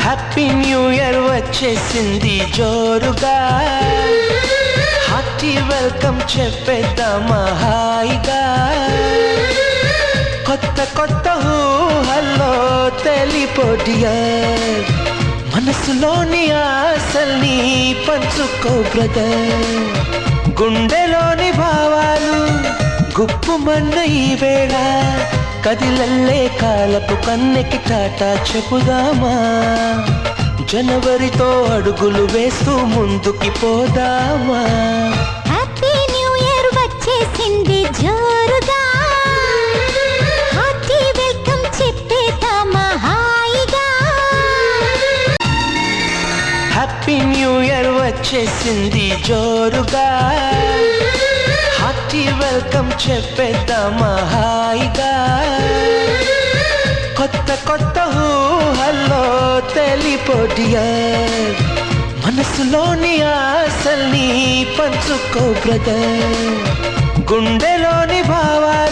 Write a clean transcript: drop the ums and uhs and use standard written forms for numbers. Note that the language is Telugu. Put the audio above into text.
హ్యాపీ న్యూ ఇయర్ వచ్చేసింది జోరుగా, హార్టీ వెల్కమ్ చెప్పేద్దామా హాయిగా. కొత్త కొత్త ఊహల్లో తెలిపోడియర్, మనసులోని ఆశల్ని పంచుకో బ్రదర్. గుండెలోని భావాలు గుప్పుమన్న ఈ వేళ, కదిలల్లే కాలపు కన్నెకి టాటా చెప్పుదామా. జనవరితో అడుగులు వేస్తూ ముందుకి పోదామా. హ్యాపీ న్యూ ఇయర్ వచ్చేసింది జోరుగా, హార్టీ వెల్కమ్ చెప్పేద్దామా హాయిగా. హ్యాపీ న్యూ ఇయర్ వచ్చేసింది జోరుగా, హార్టీ వెల్కమ్ చెప్పేద్దామా హాయిగా. కొత్త కొత్త ఊహల్లో తెలిపోడియర్, మనసులోని ఆశల్ని పంచుకో బ్రదర్. గుండెలోని భావా